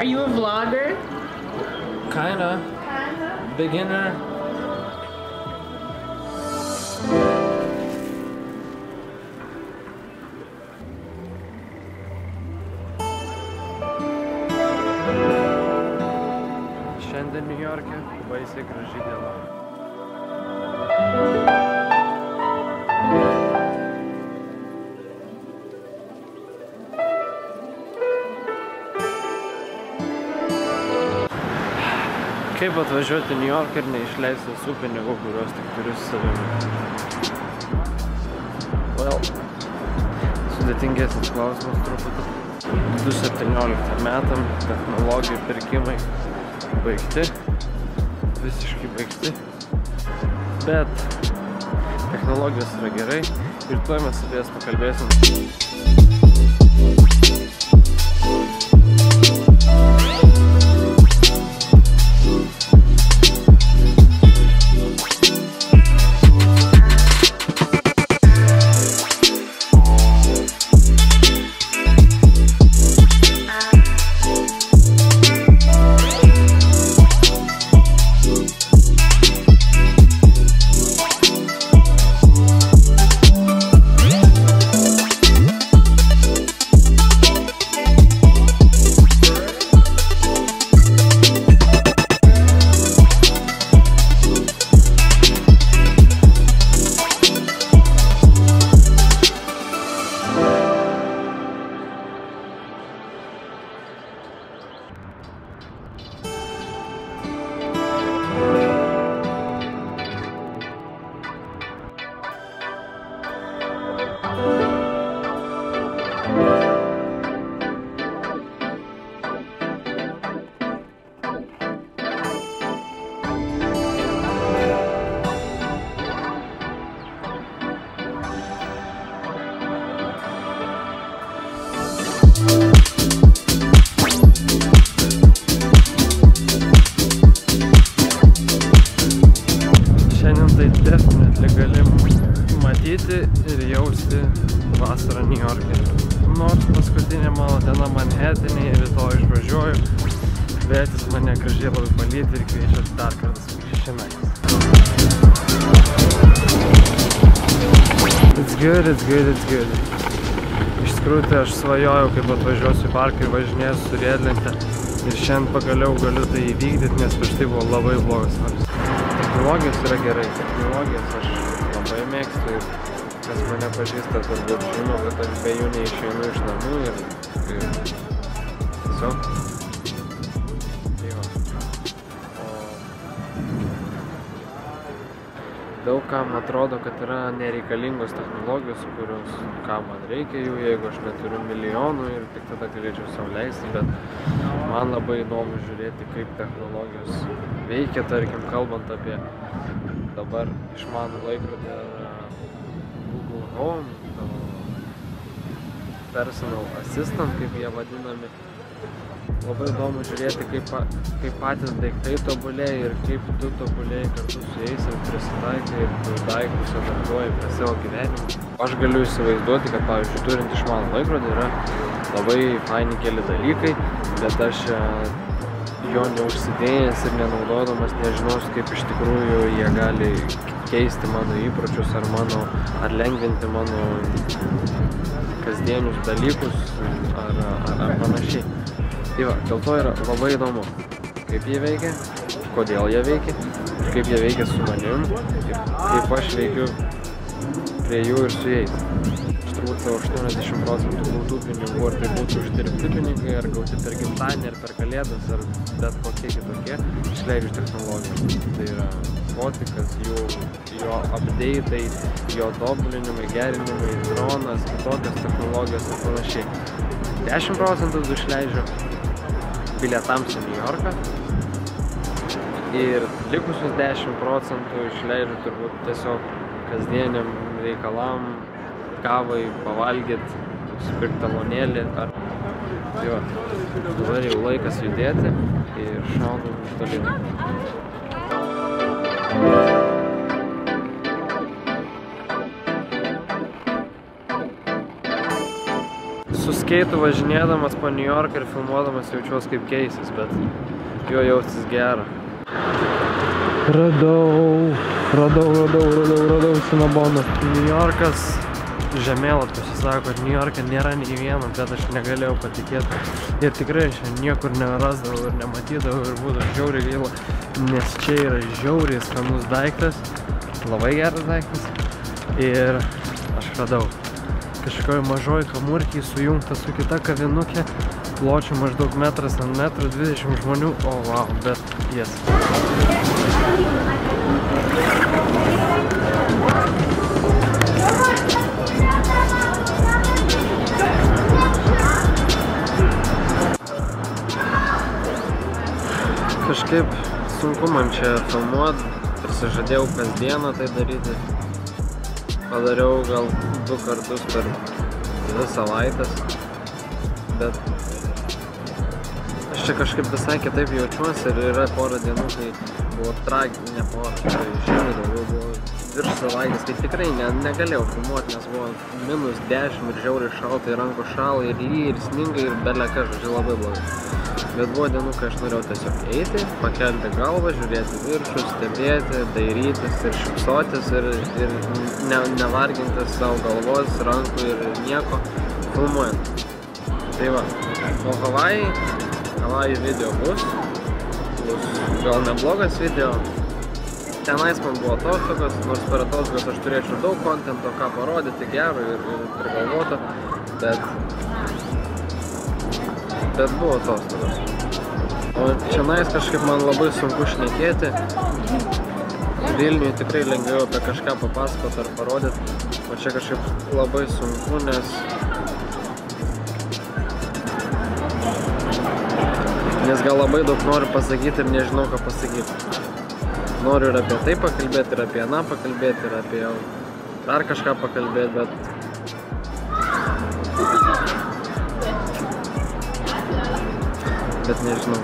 Are you a vlogger? Kinda. Beginner. Šiandien Niujorke baisiai graži diena. Kaip atvažiuoti į Niujorką ir neišleisti visų pinigų, kuriuos tik turiu su savimi? Well, sudėtingesnis klausimas truputį. 2017 metam technologijų pirkimai baigti, visiškai baigti, bet technologijos yra gerai ir tuoj mes apie jas pakalbėsim. Matyti ir jausti vasarą Niujorke. Nors paskutinė mano diena Manhattan'e ir rytoj išvažiuoju, bet jis mane gražiai labai palydė ir kviečia dar kartą sugrįžti šiandien. It's good. Iš tikrųjų tai aš svajojau, kaip atvažiuosiu į parką ir važinėsiu su riedlente ir šiandien pagaliau galiu tai įvykdyti, nes prieš tai buvo labai blogas varas. Technologijos yra gerai, technologijas aš labai mėgstu ir kas mane pažįsta, turbūt žino, kad aš be jų neišeinu iš namų ir tiesiog. Daug kam atrodo, kad yra nereikalingos technologijos, kurios ką man reikia jų, jeigu aš neturiu milijonų ir tik tada galėčiau sau leisti, bet man labai įdomu žiūrėti, kaip technologijos veikia, tarkim, kalbant apie dabar išmanų laikrodį ar Google Home, personal assistant, kaip jie vadinami. Labai įdomu žiūrėti, kaip patys daiktai tobulėja ir kaip tu tobulėjai kartu su jais ir prisitaikai ir tu daiktus adaptuoji prie savo gyvenimo. Aš galiu įsivaizduoti, kad, pavyzdžiui, turint išmanų laikrodį yra labai faini keli dalykai, bet aš jo neužsidėjęs ir nenaudodamas nežinosiu, kaip iš tikrųjų jie gali keisti mano įpročius ar lengvinti mano kasdienius dalykus ar panašiai. Tai va, dėl to yra labai įdomu, kaip jie veikia, kodėl jie veikia, kaip jie veikia su manim ir kaip aš veikiu prie jų ir su jais. Aš turbūt savo 80% gautų pinigų, ar tai būtų uždirbti pinigai, ar gauti per gimtadienį, ar per kalėdas, ar bet kokie kitokie, išleidžiu technologijų. Tai yra fotikas, jo update'ai, jo tobulinimai, gerinimai, dronas, kitokios technologijos ir panašiai. 10% išleidžiu bilietams į Niujorką ir likusius 10% išleidžiu turbūt tiesiog kasdieniam reikalam, kavai, pavalgyti, nusipirkti talonėlį ar... Tai va, dabar jau laikas judėti ir šaudom tolyn. su skeitu važinėdamas po New Yorką ir filmuodamas jaučiuos kaip keisis, bet jo jaustis gera. Radau Sinaboną. New Yorkas žemėlapis sako, kad New York'e nėra nei vieno, bet aš negalėjau patikėti. Ir tikrai aš niekur nerasdavau ir nematydavau ir būtų žiauriai gaila, nes čia yra žiauriai skanus daiktas, labai geras daiktas. Ir aš radau kažkokioj mažoj kamurkiai sujungta su kita kavinukė, pločiu maždaug metras ant metrų, 20 žmonių, o wow, bet jas. Kažkaip sunku man čia filmuot, prisižadėjau kasdieną tai daryti. Padariau gal 2 kartus per 2 savaitės, bet aš čia kažkaip visai kitaip jaučiuosi ir yra porą dienų, kai buvo ne porą, tai žymiai daugiau buvo virš savaitės, tai tikrai negalėjau filmuoti, nes buvo -10 ir žiauriai šalta, ir rankos šalo, ir lyja, ir sninga, ir beleka, žodžiu, labai blogai. Bet buvo dienų, kai aš norėjau tiesiog eiti, pakelti galvą, žiūrėti viršų, stebėti, dairytis ir šypsotis ir nevargintis savo galvos, rankų ir nieko filmuojant. Tai va, o Havajų video bus gal neblogas video. Tenais man buvo atostogos, nors per atostogas aš turėčiau daug kontento, ką parodyti gero ir prigalvoto, bet buvo atostogos. O čianais kažkaip man labai sunku šnekėti. Vilniuje tikrai lengviau apie kažką papasakoti ar parodyti, o čia kažkaip labai sunku, nes gal labai daug noriu pasakyti ir nežinau, ką pasakyti. Noriu ir apie tai pakalbėti, ir apie aną pakalbėti, ir apie dar kažką pakalbėti, bet nežinau.